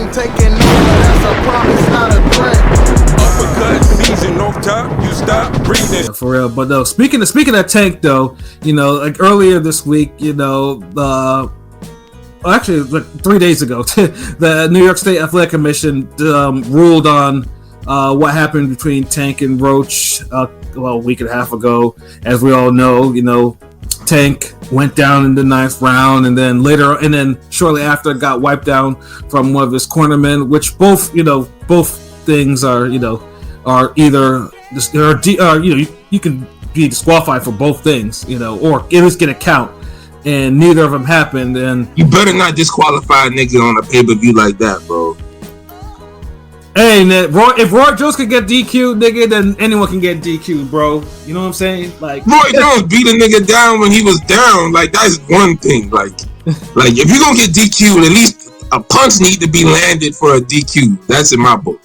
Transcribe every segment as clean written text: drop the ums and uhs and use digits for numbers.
I'm taking over, that's a promise, not a threat. Uppercut season off top, you stop breathing. Yeah, for real. But no, speaking of Tank though, you know, like earlier this week, you know, actually like 3 days ago, the New York State Athletic Commission ruled on what happened between Tank and Roach a week and a half ago. As we all know, you know, Tank went down in the 9th round, and then shortly after got wiped down from one of his cornermen, which both things are either you can be disqualified for both things, you know, or at least get a count, and neither of them happened. And you better not disqualify a nigga on a pay-per-view like that, bro. Hey, if Roy Jones could get DQ'd, nigga, then anyone can get DQ'd, bro. You know what I'm saying? Like, Roy Jones beat a nigga down when he was down. Like, that's one thing. Like if you're gonna get DQ'd, at least a punch need to be landed for a DQ. That's in my book.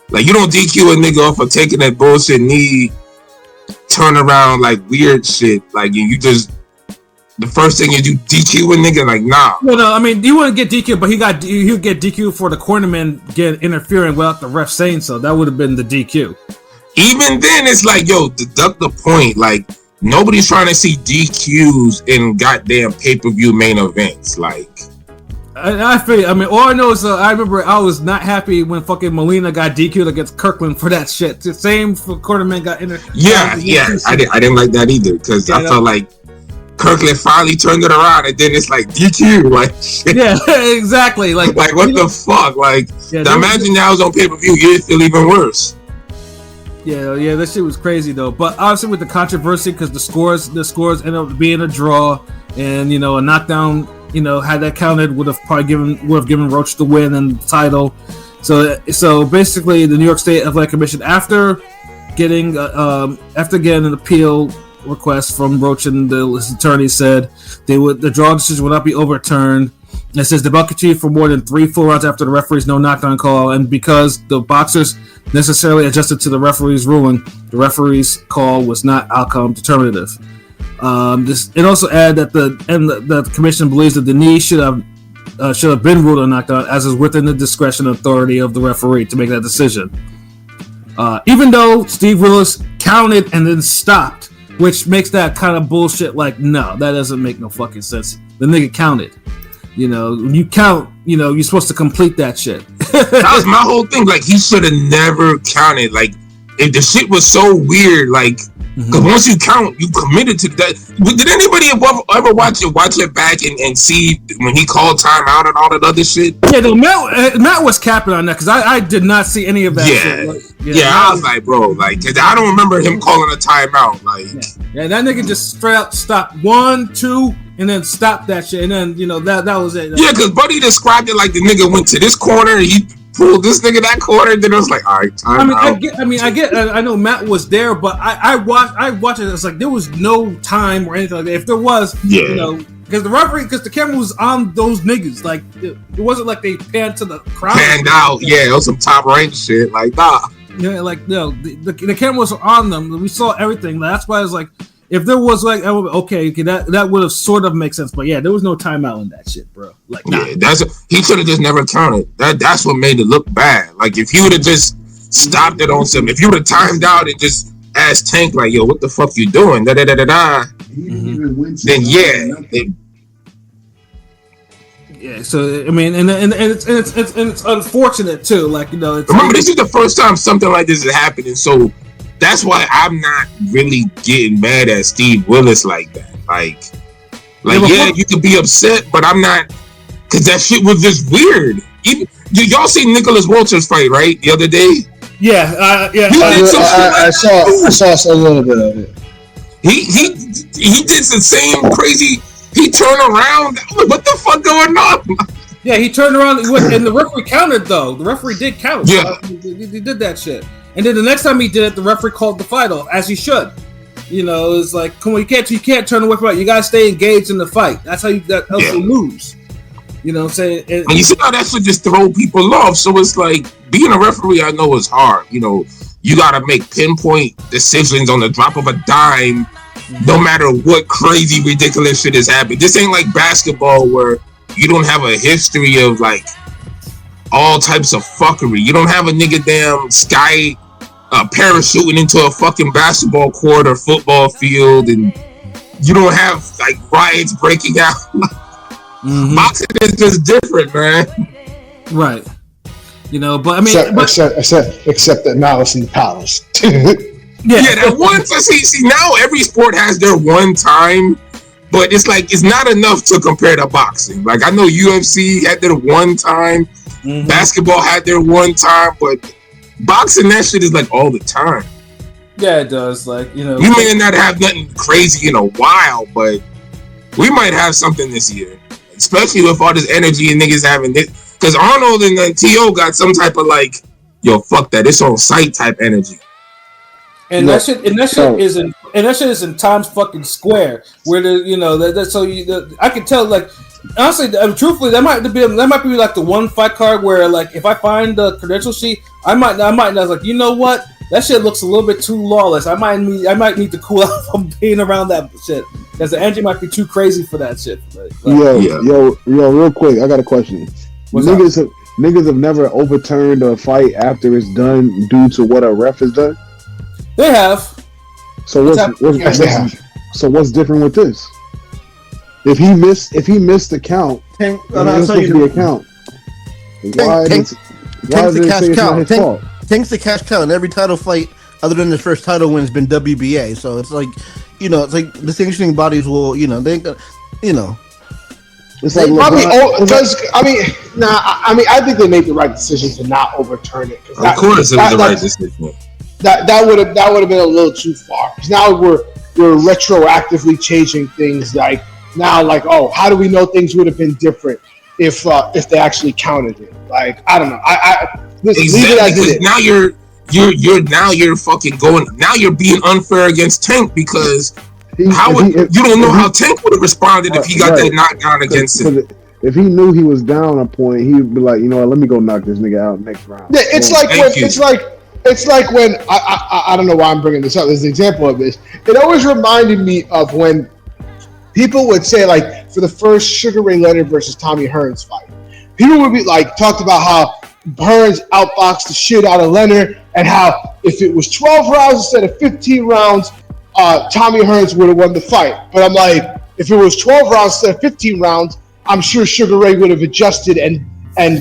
Like you don't DQ a nigga off for taking that bullshit knee, turn around like weird shit. Like you just, the first thing is you DQ a nigga. Like, nah. Well, no, I mean, he wouldn't get DQ, but he'll get DQ for the cornerman interfering without the ref saying so. That would have been the DQ. Even then, it's like, yo, deduct the point. Like, nobody's trying to see DQs in goddamn pay-per-view main events. Like, I feel. I mean, all I know is I remember I was not happy when fucking Molina got DQ'd against Kirkland for that shit. The same for cornerman got interfered. Yeah. I didn't like that either, because I felt like Kirkland finally turned it around, and then it's like DQ, like shit. Yeah, exactly. Like what the fuck? Like, imagine that was on pay-per-view, you'd feel even worse. Yeah, that shit was crazy though. But obviously with the controversy, because the scores ended up being a draw, and you know, a knockdown, you know, had that counted would have given Roach the win and the title. So basically, the New York State Athletic Commission, after getting an appeal request from Roach and his attorney, said the draw decision would not be overturned. It says the bout continued for more than 3 full rounds after the referee's no knockdown call, and because the boxers necessarily adjusted to the referee's ruling, the referee's call was not outcome determinative. It also added that the commission believes that the knee should have been ruled a knockdown, as is within the discretion and authority of the referee to make that decision. Even though Steve Willis counted and then stopped, which makes that kind of bullshit. Like, no, that doesn't make no fucking sense. The nigga counted. You know, when you count, you know, you're supposed to complete that shit. That was my whole thing. Like, he should have never counted. Like, if the shit was so weird, like, because once you count, you committed to that. Did anybody ever watch it back and see when he called timeout and all that other shit? Yeah, no, Matt was capping on that, because I did not see any of that shit. Like, I was like, bro, like, cause I don't remember him calling a timeout. Like, yeah, that nigga just straight up stopped 1, 2, and then stopped that shit, and then, you know, that was it. Yeah, because Buddy described it like the nigga went to this corner, he pulled this nigga that corner, and then it was like, all right, time out. I know Matt was there, but I watched it. It's like there was no time or anything like that. If there was, you know, because the camera was on those niggas. Like, it wasn't like they panned to the crowd. Panned out, it was some top rank shit. Like, nah. Yeah, like, no, the camera was on them. We saw everything. That's why I was like, if there was like, okay, that would have sort of make sense. But yeah, there was no timeout in that shit, bro. Like, nah. Yeah, he should have just never counted. That's what made it look bad. Like, if he would have just stopped it on something, if you would have timed out and just asked Tank, like, yo, what the fuck you doing? Then yeah. So I mean, and it's unfortunate too. Like, you know, remember, this is the first time something like this is happening, so that's why I'm not really getting mad at Steve Willis like that. Like, you could be upset, but I'm not, because that shit was just weird. Even, y'all see Nicholas Walters fight, right, the other day? Yeah. I saw a little bit of it. He did the same crazy. He turned around. What the fuck going on? Yeah, he turned around, and the referee counted though. The referee did count. Yeah, he did that shit. And then the next time he did it, the referee called the fight off, as he should. You know, it's like, come on, you can't turn away from it. You gotta stay engaged in the fight. That's how you lose. You know what I'm saying? And you see how that should just throw people off. So it's like, being a referee, I know is hard. You know, you gotta make pinpoint decisions on the drop of a dime, no matter what crazy, ridiculous shit is happening. This ain't like basketball where you don't have a history of like, all types of fuckery. You don't have a nigga damn sky parachuting into a fucking basketball court or football field, and you don't have like riots breaking out. Boxing is just different, man. Right. You know, but I mean, except that now it's in the palace. Yeah, that one. See, now every sport has their one time, but it's like it's not enough to compare to boxing. Like I know UFC had their one time, basketball had their one time, but boxing, that shit is like all the time. Yeah, it does. Like, you know, we may not have nothing crazy in a while, but we might have something this year, especially with all this energy and niggas having it. Because Arnold and T.O. got some type of like, yo, fuck that, it's on site type energy. And that shit is in Times fucking Square, where the, you know, I can tell, like, honestly, truthfully, that might be like the one fight card where, like, if I find the credential sheet, I might like, you know what, that shit looks a little bit too lawless. I might need to cool out from being around that shit, because the energy might be too crazy for that shit. Like, yo, real quick, I got a question. Niggas have never overturned a fight after it's done due to what a ref has done. They have. So what's different with this? If he missed the count, Tank, it's supposed to be a count. Why did they say it's not his fault? Tank's the cash cow in every title fight other than the first title win has been WBA. So it's like, you know, it's like distinguishing bodies will, you know, it's like I think they made the right decision to not overturn it. Of course, it was the right decision. That would have been a little too far. Because now we're retroactively changing things. Like now, like, oh, how do we know things would have been different if they actually counted it? Like, I don't know. Exactly. Now you're fucking going. Now you're being unfair against Tank because you don't know how Tank would have responded if he got that knockdown against him. If he knew he was down a point, he'd be like, you know what, let me go knock this nigga out next round. Yeah, it's like when I don't know why I'm bringing this up as an example of this. It always reminded me of when people would say, like, for the first Sugar Ray Leonard versus Tommy Hearns fight, people would be like, talked about how Hearns outboxed the shit out of Leonard and how if it was 12 rounds instead of 15 rounds, Tommy Hearns would have won the fight. But I'm like, if it was 12 rounds instead of 15 rounds, I'm sure Sugar Ray would have adjusted and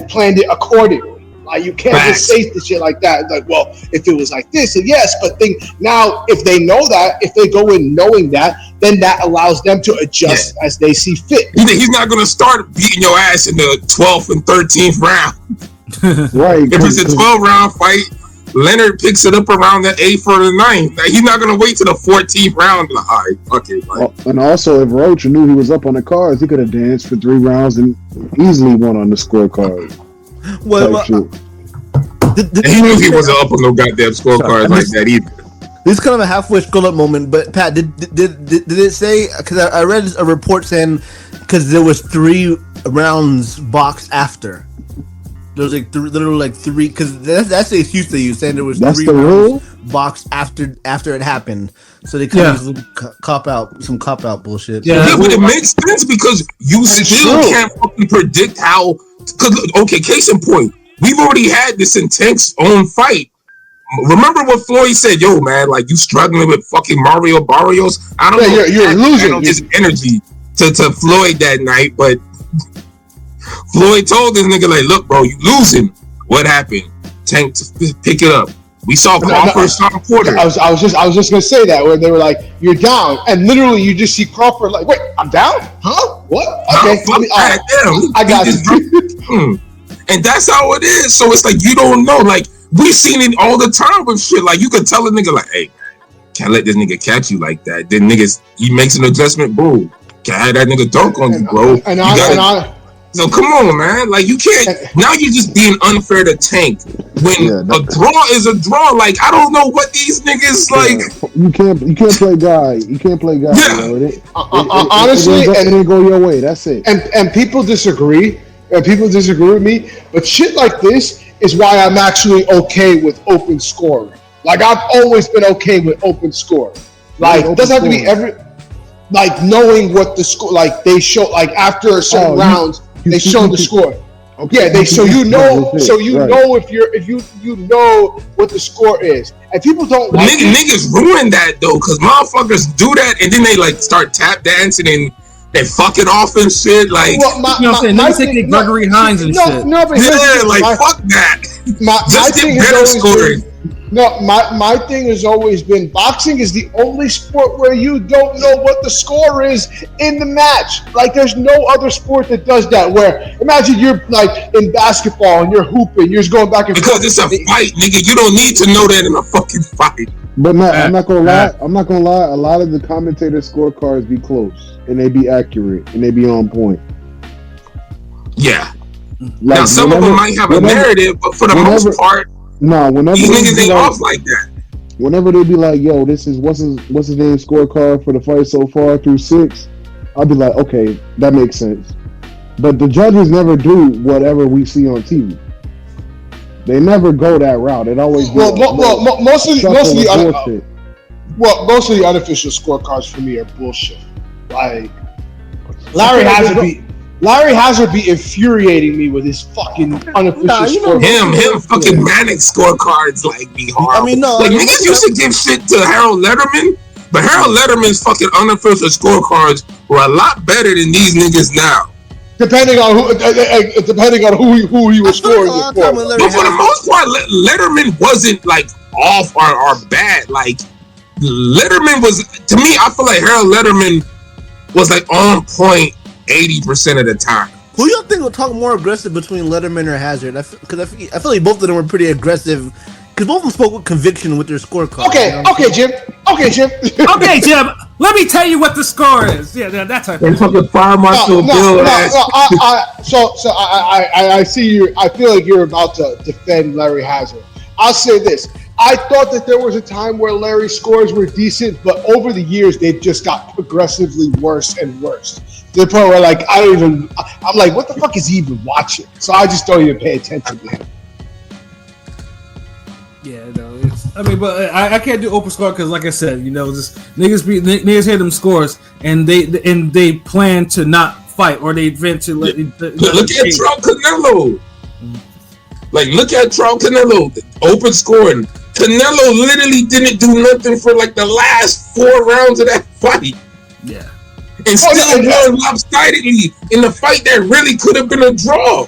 planned it accordingly. Like, you can't just say the shit like that. Like, well, if it was like this, and yes, but now if they know that, if they go in knowing that, then that allows them to adjust as they see fit. He's not going to start beating your ass in the 12th and 13th round. Right. If it's a 12-round fight, Leonard picks it up around the 8th or the 9th. Like, he's not going to wait to the 14th round. Like, all right, fuck it. Like, and also, if Roach knew he was up on the cards, he could have danced for 3 rounds and easily won on the scorecard. He knew he wasn't up on no goddamn scorecard like that either. This is kind of a halfway scroll up moment, but Pat, did it say? Because I read a report saying because there was 3 rounds boxed after. There was literally 3 because that's the excuse they use, saying there was 3 rounds boxed after it happened. So they kind of cop out bullshit. Yeah, but it makes sense because you still can't fucking predict how. Because okay, case in point, we've already had this in Tank's own fight. Remember what Floyd said? Yo, man, like, you struggling with fucking Mario Barrios? I don't know. You're losing his energy to Floyd that night, but Floyd told this nigga, like, look, bro, you losing. What happened? Tank to pick it up. We saw Crawford start Porter. I was just gonna say that where they were like, you're down, and literally you just see Crawford like, wait, I'm down? Huh? What? Okay, I got you. And that's how it is. So it's like, you don't know. Like, we've seen it all the time with shit. Like, you could tell a nigga, like, hey, can't let this nigga catch you like that. Then niggas, he makes an adjustment, bro. Can't have that nigga dunk on you, bro. So come on, man. Like, you can't. Now you're just being unfair to Tank. When a draw is a draw, like, I don't know what these niggas like. You can't play God. You can't play God. Yeah. Honestly, it didn't go your way. That's it. And people disagree. And people disagree with me. But shit like this is why I'm actually okay with open scoring. Like, I've always been okay with open scoring. Like, it doesn't have to be like knowing what the score. Like, they show, like, after a certain rounds. They show the score. Yeah, so you know if you know what the score is, and people don't like niggas ruin that though, because motherfuckers do that and then they like start tap dancing and they fuck it off and shit. Like, niggas take Gregory Hines and shit. No, but fuck that. My thing has always been, my thing has always been boxing is the only sport where you don't know what the score is in the match. Like, there's no other sport that does that. Where imagine you're like in basketball and you're hooping, you're just going back and forth. Because it's a fight, nigga. You don't need to know that in a fucking fight. But I'm not gonna lie. A lot of the commentators' scorecards be close and they be accurate and they be on point. Yeah. Like, now some of them might have a narrative, but for the most part, whenever these niggas ain't off like that. Whenever they be like, "Yo, this is what's his name scorecard for the fight so far through 6," I'll be like, "Okay, that makes sense." But the judges never do whatever we see on TV. They never go that route. It always most of the unofficial scorecards for me are bullshit. Like Larry Hazard be infuriating me with his fucking unofficial scorecards. Him fucking manic scorecards like be horrible. I mean, niggas used to give shit to Harold Letterman, but Harold Letterman's fucking unofficial scorecards were a lot better than these niggas now. Depending on who he was scoring it for. But for the most part, Letterman wasn't like off or bad. Like Letterman was, to me, I feel like Harold Letterman was like on point 80% of the time. Who y'all think will talk more aggressive between Letterman or Hazard? Because I feel like both of them were pretty aggressive. Because both of them spoke with conviction with their scorecard. Okay, Jim. Okay, Jim. Let me tell you what the score is. Yeah, that type of thing. Fucking fire marshal Bill. I see you. I feel like you're about to defend Larry Hazard. I'll say this. I thought that there was a time where Larry's scores were decent, but over the years they've just got progressively worse and worse. To the point where, like, I'm like, what the fuck is he even watching? So I just don't even pay attention to him. Yeah, no, but I can't do open score because, like I said, just niggas hear them scores and they plan to not fight or they eventually look at Trump Canelo. Like, look at Trump Canelo, open scoring. Canelo literally didn't do nothing for like the last 4 rounds of that fight. Yeah. And still won lopsidedly in the fight that really could have been a draw.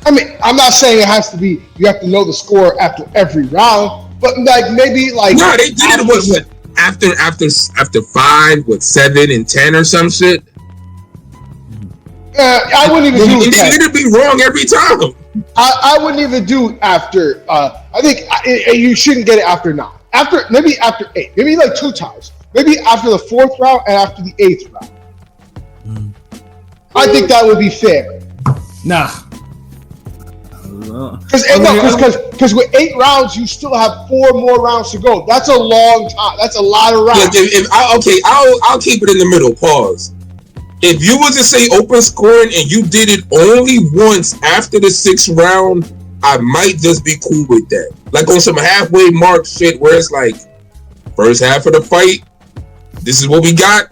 I mean, I'm not saying it has to be, you have to know the score after every round, but like maybe like. No, they did it what after 5, 7 and 10 or some shit. I wouldn't even do it. They did be wrong every time. I wouldn't even do after. I think you shouldn't get it after 9. Maybe after 8. Maybe like 2 times. Maybe after the 4th round and after the 8th round. I think that would be fair. Nah. Because with 8 rounds, you still have 4 more rounds to go. That's a long time. That's a lot of rounds. I'll keep it in the middle. Pause. If you was to say open scoring and you did it only once after the 6th round, I might just be cool with that. Like on some halfway mark shit where it's like, first half of the fight, this is what we got,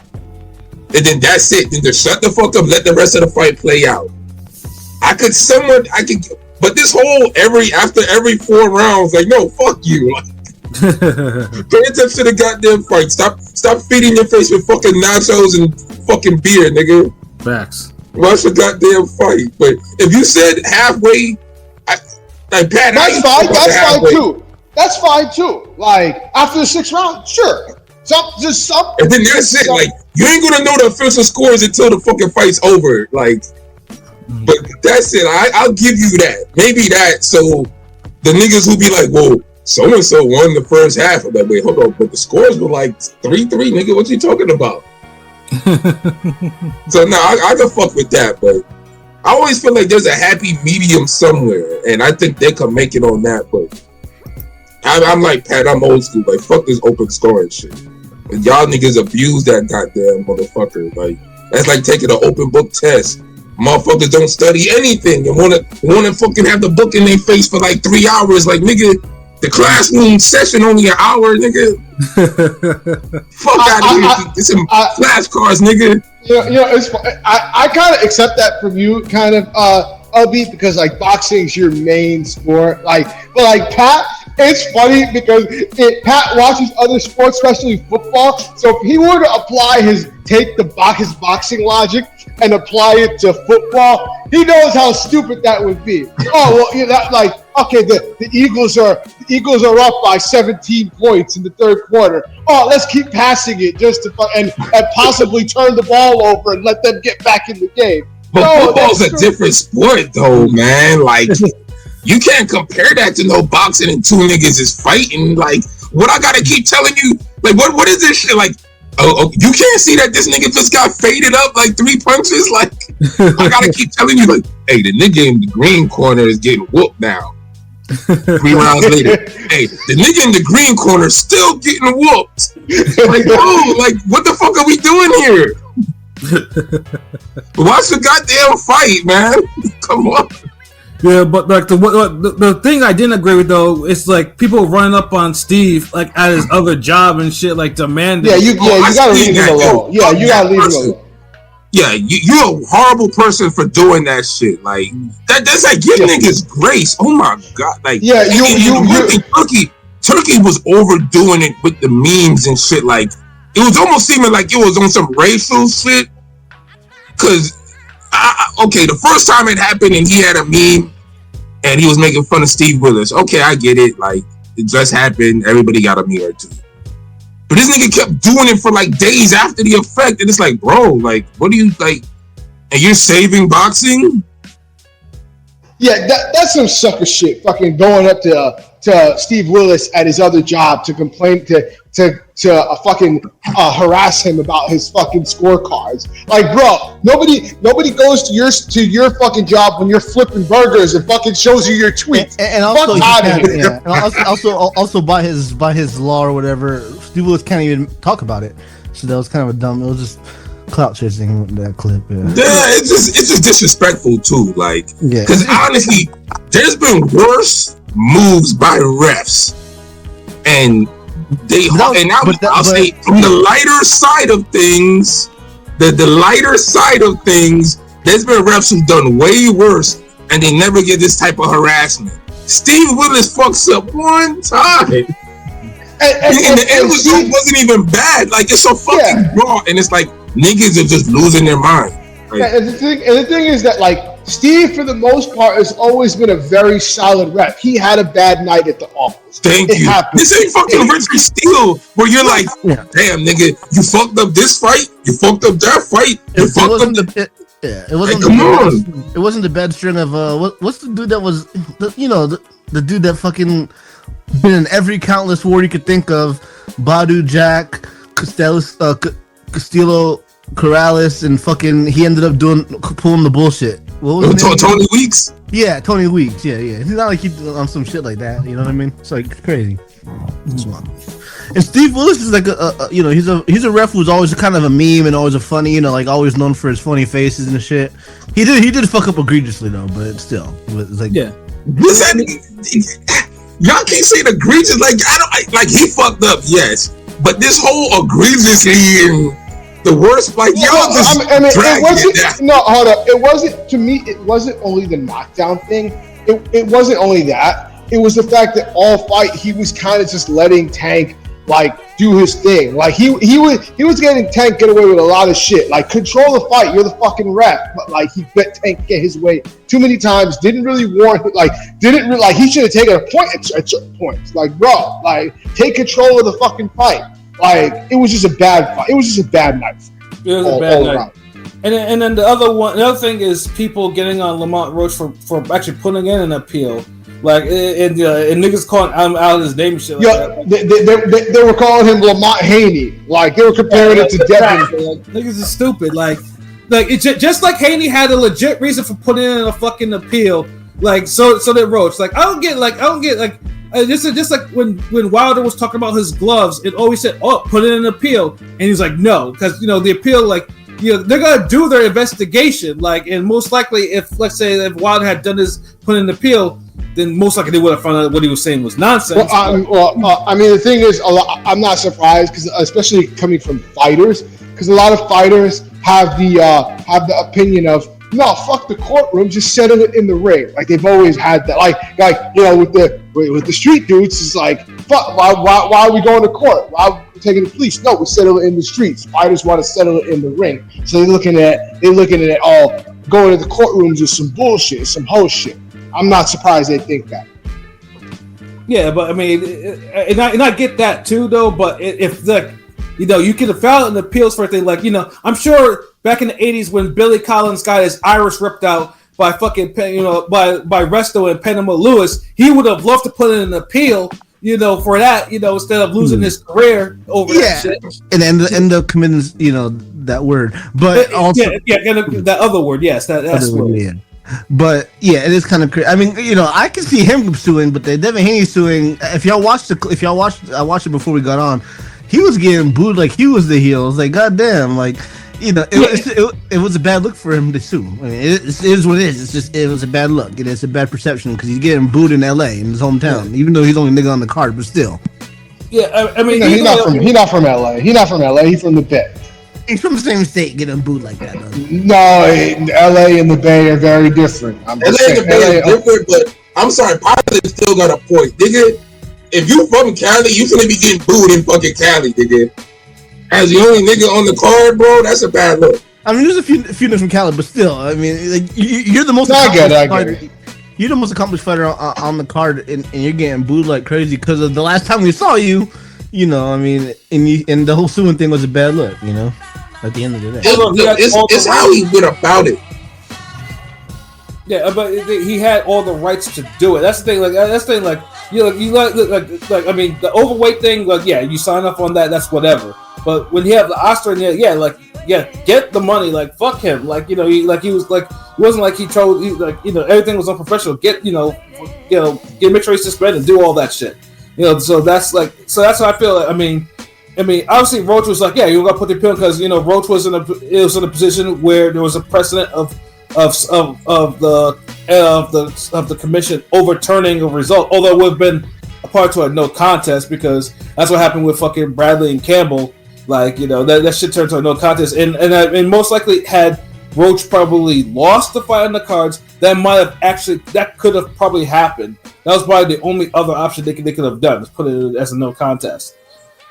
and then that's it. Then just shut the fuck up, let the rest of the fight play out. But this whole after every 4 rounds, like, no, fuck you. Pay attention to the goddamn fight. Stop feeding your face with fucking nachos and fucking beer, nigga. Facts. Watch the goddamn fight. But if you said halfway, Pat, that's fine. That's fine too. Like after the 6th round, sure. And then that's it. Like, you ain't gonna know the official scores until the fucking fight's over. Like, but that's it. I'll give you that. Maybe that. So the niggas who be like, whoa, so and so won the first half. I'm like, wait, hold on. But the scores were like 3-3, nigga. What you talking about? So no, I can fuck with that. But I always feel like there's a happy medium somewhere, and I think they can make it on that. But I'm like, Pat, I'm old school. Like, fuck this open scoring shit. And y'all niggas abuse that goddamn motherfucker. Like, that's like taking an open book test. Motherfuckers don't study anything and wanna fucking have the book in their face for like 3 hours. Like, nigga, the classroom session only an hour, nigga. Fuck out of here. It's some flashcards, nigga. It's. I kind of accept that from you, kind of. LB, because like boxing's your main sport. Like, but like Pat, it's funny because Pat watches other sports, especially football. So if he were to take his boxing logic and apply it to football, he knows how stupid that would be. Oh well, that like okay, the Eagles are up by 17 points in the third quarter. Oh, let's keep passing it just to and possibly turn the ball over and let them get back in the game. But football's a different sport, though, man. Like, you can't compare that to no boxing and two niggas is fighting. Like, what I gotta keep telling you? Like, what is this shit? Like, oh, you can't see that this nigga just got faded up like 3 punches? Like, I gotta keep telling you, like, hey, the nigga in the green corner is getting whooped now. 3 rounds later, hey, the nigga in the green corner still getting whooped. Like, bro, like, what the fuck are we doing here? Watch the goddamn fight, man. Come on. Yeah, but like the thing I didn't agree with though is like people running up on Steve like at his other job and shit, like demanding. You gotta leave him alone. Yeah, you gotta leave him alone. Yeah, you're a horrible person for doing that shit. Like that's like give niggas grace. Oh my god, like Turkey was overdoing it with the memes and shit. Like it was almost seeming like it was on some racial shit. Cause okay, the first time it happened and he had a meme and he was making fun of Steve Willis. Okay, I get it. Like it just happened. Everybody got a meme or two. But this nigga kept doing it for like days after the effect, and it's like, bro, like, what do you like? And you're saving boxing? Yeah, that's some sucker shit. Fucking going up to Steve Willis at his other job to complain to fucking harass him about his fucking scorecards. Like, bro, nobody goes to your fucking job when you're flipping burgers and fucking shows you your tweets. And also, also by his law or whatever, Steve Willis can't even talk about it. So that was kind of a dumb. It was just clout chasing that clip. Yeah, it's just disrespectful too. Like, because honestly, there's been worse moves by refs, and I'll say from the lighter side of things, the lighter side of things, there's been refs who've done way worse, and they never get this type of harassment. Steve Willis fucks up one time. And the end result wasn't even bad. Like, it's so fucking raw, and it's like niggas are just losing their mind. Like, and the thing is that, like, Steve, for the most part, has always been a very solid rep. He had a bad night at the office. Thank you. This ain't fucking Richard Steele, where you're like, damn, nigga, you fucked up this fight, you fucked up that fight, you fucked up it wasn't. It wasn't the bad string of what's the dude that was, the dude that fucking been in every countless war you could think of, Badu Jack, Castillo, Corrales, and fucking he ended up pulling the bullshit. What was his name? Tony Weeks? Yeah, Tony Weeks. Yeah. It's not like he's on some shit like that. You know what I mean? It's like crazy. And Steve Willis is like he's a ref who's always kind of a meme and always a funny, like always known for his funny faces and shit. He did fuck up egregiously though, but still, it's like y'all keep saying egregious, like like he fucked up, yes, but this whole egregiously and the worst, like y'all just it wasn't. No, hold up. It wasn't, to me. It wasn't only the knockdown thing. It wasn't only that. It was the fact that all fight he was kind of just letting Tank like do his thing. Like he was getting Tank get away with a lot of shit. Like, control the fight. You're the fucking ref. But like he let Tank get his way too many times. Didn't really warn. He should have taken a point at certain points. Like, bro, like take control of the fucking fight. Like, it was just a bad fight. It was just a bad night. It was a bad night. And then the other thing is people getting on Lamont Roach for actually putting in an appeal. Like, and niggas calling out his name and shit like that. They were calling him Lamont Haney. Like, they were comparing it to Devin. Like, niggas is stupid. Like it's just like Haney had a legit reason for putting in a fucking appeal. Like, so did Roach. Like, I don't get this is just like when Wilder was talking about his gloves, it always said, "Oh, put in an appeal," and he's like, "No," because the appeal, like, they're gonna do their investigation, like, and most likely, if let's say if Wilder had done his put in an appeal, then most likely they would have found out what he was saying was nonsense. I mean, the thing is, I'm not surprised, because especially coming from fighters, because a lot of fighters have the opinion of, No, fuck the courtroom. Just settle it in the ring, like they've always had that. Like with the street dudes, it's like, fuck. Why are we going to court? Why are we taking the police? No, we settle it in the streets. Fighters want to settle it in the ring, so they're looking at it all. Going to the courtrooms is some bullshit, some whole shit. I'm not surprised they think that. Yeah, but I mean, and I get that too, though. But if you could have filed an appeals for a thing like, I'm sure back in the 80s when Billy Collins got his iris ripped out by fucking, by Resto and Panama Lewis, he would have loved to put in an appeal, for that, instead of losing his career over that shit. And end up committing, that word. But also, that other word, yes, that's word. Yeah. But yeah, it is kind of crazy. I mean, I can see him suing, but Devin Haney suing. I watched it before we got on. He was getting booed like he was the heel. It was like, goddamn, like, it was a bad look for him to sue. I mean, it is what it is. It's just, it was a bad look. It's a bad perception because he's getting booed in LA, in his hometown, even though he's only nigga on the card, but still. Yeah, I mean, he's not from LA. He's not from LA. He's from the Bay. He's from the same state, getting booed like that. No, LA and the Bay are very different. LA and the Bay are different, but I'm sorry, Pilot still got a point, nigga. If you from Cali, you shouldn't be getting booed in fucking Cali, nigga. As the only nigga on the card, bro, that's a bad look. I mean, there's a few from Cali, but still, I mean, like, you're the most. I get it. You're the most accomplished fighter on the card, and you're getting booed like crazy because of the last time we saw you. I mean, and the whole suing thing was a bad look. At the end of the day, it's how he went about it. Yeah, but he had all the rights to do it. That's the thing. Like I mean, the overweight thing. Like, yeah, you sign up on that. That's whatever. But when you have the Oscar, get the money. Like, fuck him. Like, he was like, it wasn't like he told, everything was unprofessional. Make sure he's suspended, do all that shit. So that's how I feel. I mean, obviously Roach was like, yeah, you got to put the appeal because Roach was in a position where there was a precedent of the commission overturning a result, although it would have been a part to a no contest because that's what happened with fucking Bradley and Campbell. Like, that shit turned to a no contest, and most likely had Roach probably lost the fight on the cards, that could have probably happened. That was probably the only other option they could have done, is put it as a no contest.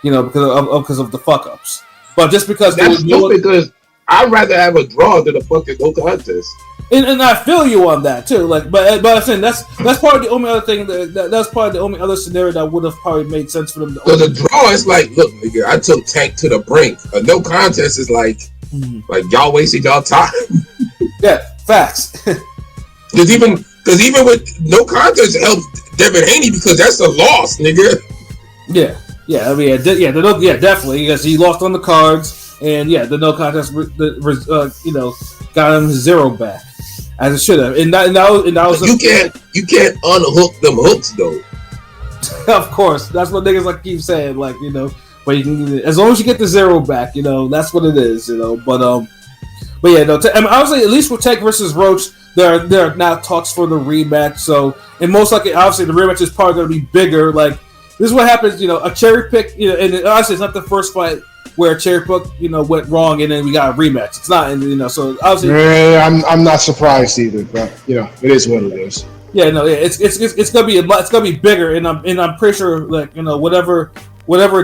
Because of the fuck ups. But just because that's stupid, because I'd rather have a draw than a fucking no contest. And I feel you on that too. Like, but I'm saying that's probably the only other thing that's probably the only other scenario that would have probably made sense for them. So the draw is like, look, nigga, I took Tank to the brink. A no contest is like y'all wasted y'all time. Yeah, facts. Because even with no contest, it helps Devin Haney because that's a loss, nigga. Yeah. I mean, definitely because he lost on the cards, and the no contest, got him zero back as it should have. And that was you can't unhook them hooks though. Of course, that's what niggas like keep saying, like but you can, as long as you get the zero back, that's what it is, But yeah, no. Obviously, at least with Tank versus Roach, there are now talks for the rematch. So, and most likely, obviously, the rematch is probably going to be bigger. Like, this is what happens, a cherry pick, and obviously, it's not the first fight where a cherry pick, went wrong, and then we got a rematch. It's not, so obviously, I'm not surprised either, but it is what it is. Yeah, no, yeah, it's gonna be bigger, and I'm pretty sure, like, whatever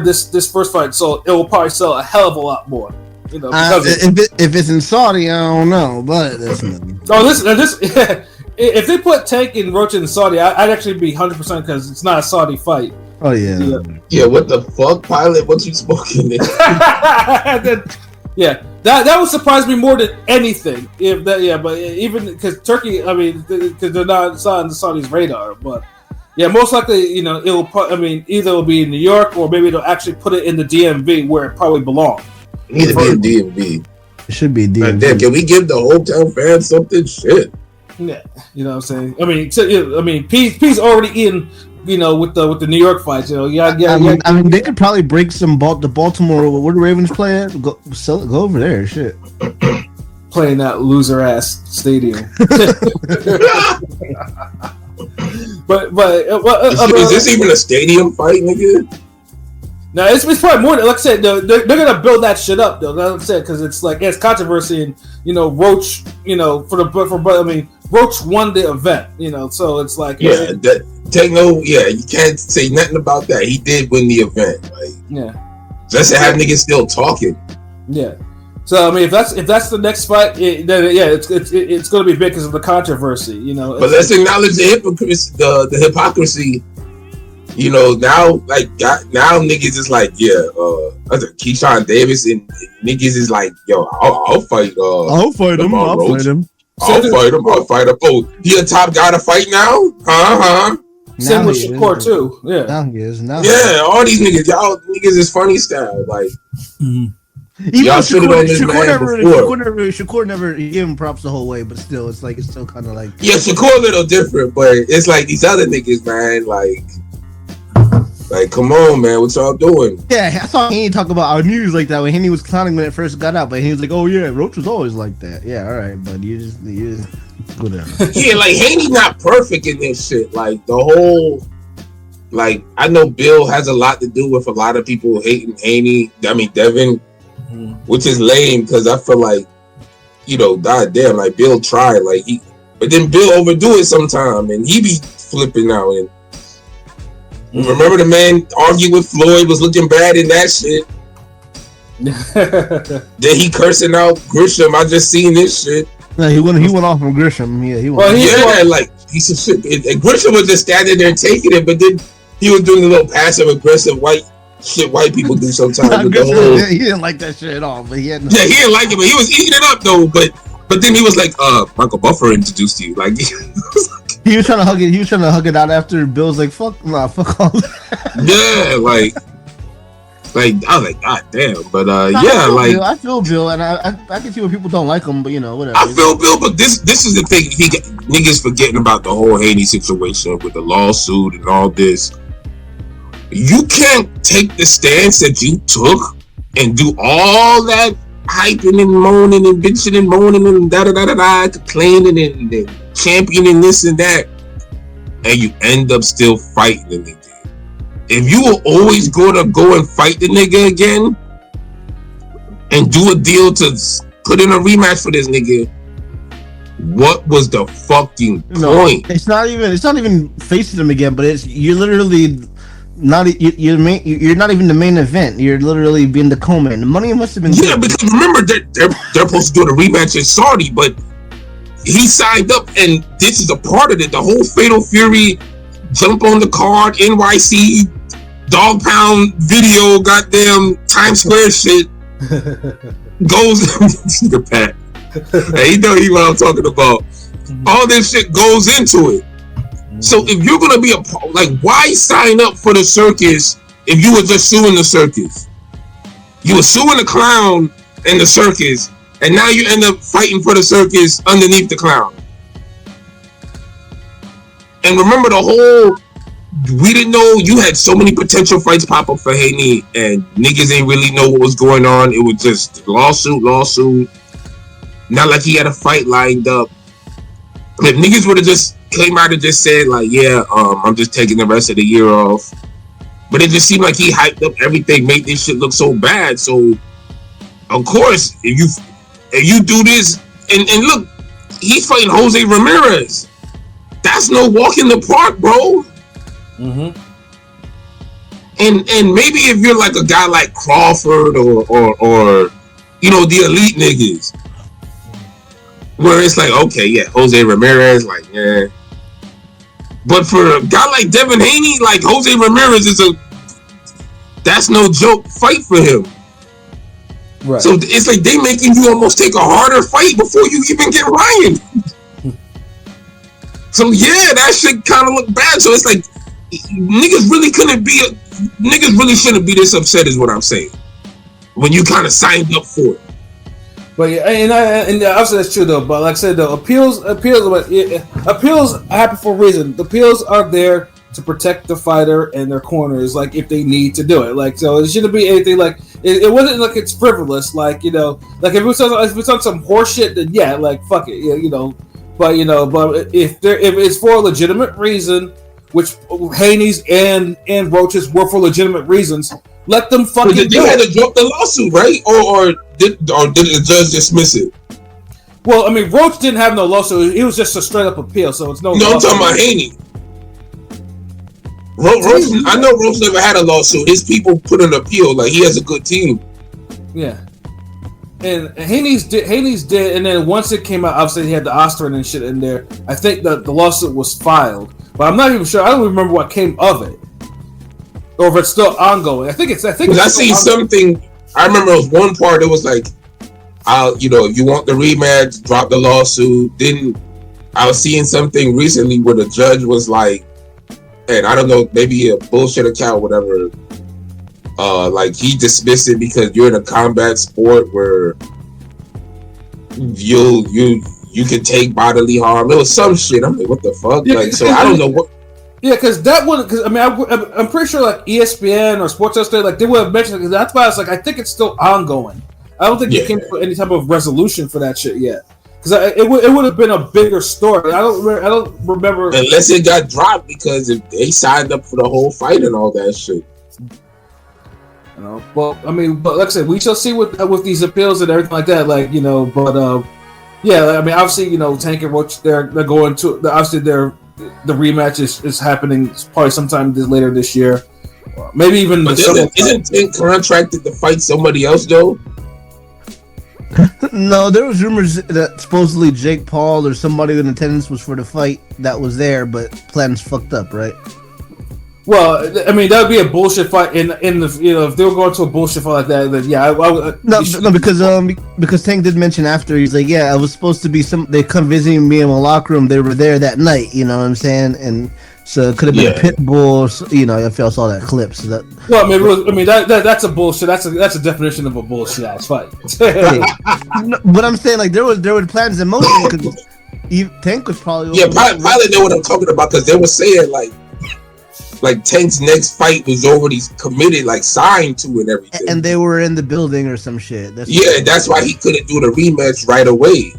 this first fight, so it will probably sell a hell of a lot more. If it's in Saudi, I don't know, but listen. If they put Tank and Roach in Saudi, I'd actually be 100% because it's not a Saudi fight. Oh yeah. Yeah, what the fuck, Pilot? What you smoking? Yeah, that would surprise me more than anything. But even because Turkey, I mean, because they're not on the Saudis' radar, but yeah, most likely, it will. Either it'll be in New York or maybe they'll actually put it in the DMV where it probably belongs. It needs to be in DMV. It should be DMV. Damn, can we give the hometown fans something? Shit. Yeah, you know what I'm saying. I mean, P's already in. With the New York fights, I mean, they could probably break some the Baltimore. Where the Ravens play at? Go over there. Shit. Playing that loser ass stadium. but is this even a stadium fight, nigga? No, it's probably more. Like I said, they're gonna build that shit up, though. Like I said, because it's like it's controversy, and Roach, Roach won the event, so it's like you can't say nothing about that. He did win the event, just to have niggas still talking. Yeah. So I mean, if that's the next fight, then it's going to be big because of the controversy, But let's acknowledge the hypocrisy. The hypocrisy. Now niggas is like, Keyshawn Davis and niggas is like, yo, I'll fight. I'll fight him. I'll fight him. Oh, he a top guy to fight now? Same with Shakur too. Yeah. Now he is. All these niggas, y'all niggas is funny style. Like, even y'all should have done this man before. Shakur never gave him props the whole way, but still, it's still kind of like. Yeah, Shakur a little different, but it's like these other niggas, man, like, come on, man, what y'all doing? Yeah, I saw Haney talk about our news like that when Haney was clowning when it first got out, but he was like, "Oh yeah, Roach was always like that." Yeah, all right, but you just whatever. Yeah, like Haney not perfect in this shit. Like the whole, I know Bill has a lot to do with a lot of people hating Haney. I mean Devin, which is lame because I feel like, goddamn, like Bill tried, but then Bill overdo it sometime and he be flipping out and. Remember the man argued with Floyd, was looking bad in that shit. Then he cursing out Grisham. I just seen this shit. No, he went off on Grisham. Yeah, he went. Well, piece of shit. And Grisham was just standing there taking it, but then he was doing a little passive aggressive white people do sometimes. He didn't like that shit at all. But he didn't like it, but he was eating it up though. But then he was like, Michael Buffer introduced you. Like he was trying to hug it. He was trying to hug it out after Bill's like, fuck all that. Yeah, like I was like, god damn. But I feel Bill, and I can see when people don't like him, but whatever. I feel Bill, but this is the thing. Niggas forgetting about the whole Haney situation with the lawsuit and all this. You can't take the stance that you took and do all that hyping and moaning and bitching and moaning and da complaining and championing this and that, and you end up still fighting the nigga. If you were always gonna go and fight the nigga again and do a deal to put in a rematch for this nigga, what was the fucking point? It's not even facing him again, but you're literally not you're not even the main event. You're literally being the co-main. The money must have been good. Because remember they're supposed to do the rematch in Saudi, but he signed up, and this is a part of it. The whole Fatal Fury jump on the card, NYC dog pound video, goddamn Times Square shit goes. The Pat, hey, he what I'm talking about. All this shit goes into it. So if you're gonna be why sign up for the circus if you were just suing the circus? You were suing the clown and the circus, and now you end up fighting for the circus underneath the clown. And remember we didn't know you had so many potential fights pop up for Haney, and niggas ain't really know what was going on. It was just lawsuit. Not like he had a fight lined up. If niggas would have just came out and just said I'm just taking the rest of the year off. But it just seemed like he hyped up everything, made this shit look so bad. So of course, if you do this and look, he's fighting Jose Ramirez. That's no walk in the park, bro. And maybe if you're like a guy like Crawford or the elite niggas, where it's like, okay, yeah, Jose Ramirez, but for a guy like Devin Haney, like Jose Ramirez that's no joke fight for him. Right. So it's like they making you almost take a harder fight before you even get Ryan. So yeah, that shit kind of look bad. So it's like niggas really shouldn't be this upset, is what I'm saying. When you kind of signed up for it. But yeah, and obviously that's true though. But like I said, though, appeals happen for a reason. The appeals are there to protect the fighter and their corners, like if they need to do it. So it shouldn't be anything it wasn't like it's frivolous. Like if it's on some horse shit, then yeah, fuck it, But if it's for a legitimate reason, which Haney's and Roach's were for legitimate reasons, Let them But fucking they do had it. to drop the lawsuit, right? Or did the judge dismiss it? Well, I mean, Roach didn't have no lawsuit. It was just a straight up appeal, so it's no. No, I'm talking about Haney. Roach, I know Roach never had a lawsuit. His people put an appeal. Like, he has a good team. Yeah. And Haney's did, and then once it came out, obviously he had the Ostrin and shit in there. I think that the lawsuit was filed, but I'm not even sure. I don't remember what came of it, or if it's still ongoing. I think it's I see something. I remember it was one part. It was like, if you want the rematch, drop the lawsuit. Then I was seeing something recently where the judge was like, and I don't know, maybe a bullshit account, whatever. Like, he dismissed it because you're in a combat sport where you can take bodily harm. It was some shit. I'm like, what the fuck? Yeah, like, so I don't know what. Yeah, because that one, because I mean, I'm pretty sure like ESPN or Sports Illustrated, like they would have mentioned it. That's why I was like, I think it's still ongoing. I don't think they came to any type of resolution for that shit yet. Because it would have been a bigger story. I don't remember unless it got dropped because they signed up for the whole fight and all that shit. You know, well, I mean, but like I said, we shall see with these appeals and everything like that. Like, you know, but yeah, I mean, obviously, you know, Tank and Roach, they're going to obviously the rematch is happening probably sometime later this year, maybe even. But isn't Tank contracted to fight somebody else though? No, there was rumors that supposedly Jake Paul or somebody in attendance was for the fight that was there, but plans fucked up, right? Well, I mean, that would be a bullshit fight in the, you know, if they were going to a bullshit fight like that, then yeah, because Tank did mention after, he's like, yeah, I was supposed to be they come visiting me in my locker room, they were there that night, you know what I'm saying, and so it could have been a pit bull, you know, if y'all saw that clip. So that, well, I mean, that's a bullshit. That's a definition of a bullshit ass fight. No, but I'm saying, like, there were plans in motion because Tank was probably probably know what I'm talking about because they were saying like Tank's next fight was already committed, like signed to and everything. And they were in the building or some shit. That's why he couldn't do the rematch right away.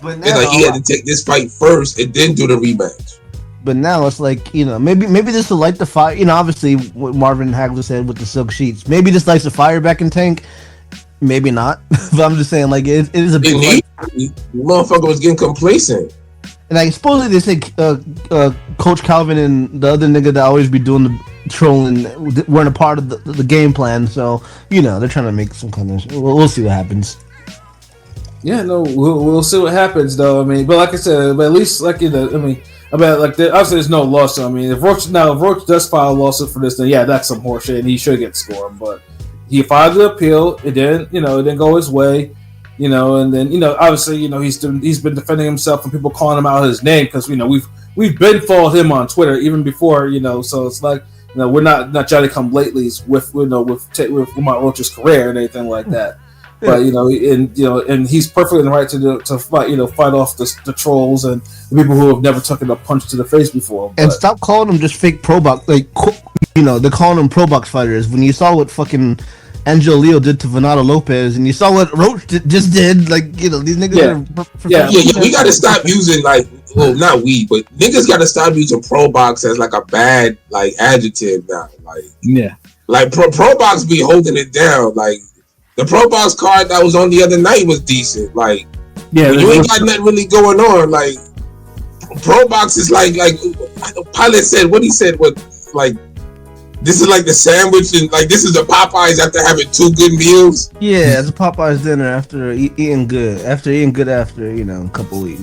But now, he had to take this fight first and then do the rematch. But now it's like, you know, maybe this will light the fire. You know, obviously what Marvin Hagler said with the silk sheets. Maybe this lights the fire back in Tank. Maybe not. But I'm just saying, like, it is a big the motherfucker was getting complacent. And like, supposedly they say Coach Calvin and the other nigga that always be doing the trolling weren't a part of the game plan. So, you know, they're trying to make some kind of... We'll see what happens. Yeah, no, we'll see what happens, though. I mean, but like I said, but at least, like, you know, obviously there's no lawsuit. I mean, if Roach does file a lawsuit for this, then yeah, that's some horseshit, and he should get scored. But he filed the appeal. It didn't go his way. You know, and then, you know, obviously, you know, he's been defending himself from people calling him out his name because, you know, we've been followed him on Twitter even before, you know, so it's like, you know, we're not trying to come latelys with Lamont Roach's career and anything like that. Yeah. But and he's perfectly in the right to fight off the trolls and the people who have never taken a punch to the face before. And stop calling them just fake pro box, like, you know, they're calling them pro box fighters. When you saw what fucking Angel Leo did to Venado Lopez, and you saw what Roach just did. Like, you know, these niggas we gotta stop using, like, well, not we, but niggas gotta stop using pro box as like a bad, like, adjective now. Like, like pro box be holding it down. Like, the pro box card that was on the other night was decent. Like, you ain't got nothing really going on. Like, pro box is like Pilot said, what he said was like, this is like the sandwich, and like this is the Popeyes after having 2 good meals. Yeah, it's a Popeyes dinner after eating good. After you know, a couple weeks.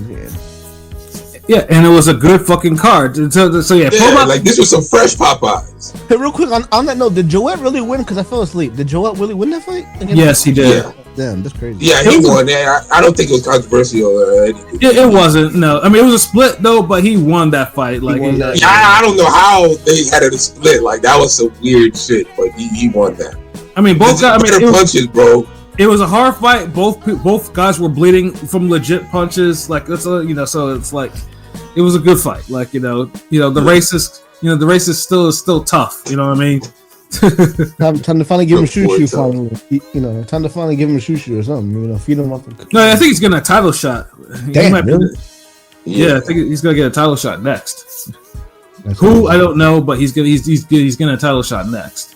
Yeah, and it was a good fucking card. So like this was some fresh Popeyes. Hey, real quick on that note, did Joette really win? Because I fell asleep. Did Joette really win that fight? Yes, he did. Yeah. Damn, that's crazy. Yeah, he won that. I don't think it was controversial or anything. It wasn't. No, I mean it was a split though, but he won that fight. Like, I don't know how they had it a split. Like, that was some weird shit, but he won that. I mean, both guys. Punches, bro. It was a hard fight. Both guys were bleeding from legit punches. Like, it's so it's like it was a good fight. Like, the racist. The racist still tough. You know what I mean? time to finally give him a shoo-shoo finally. Time to finally give him a shoo-shoo or something. Feed him up. No, I think he's getting a title shot. Damn, really? I think he's gonna get a title shot next. Who I don't know, but he's getting a title shot next.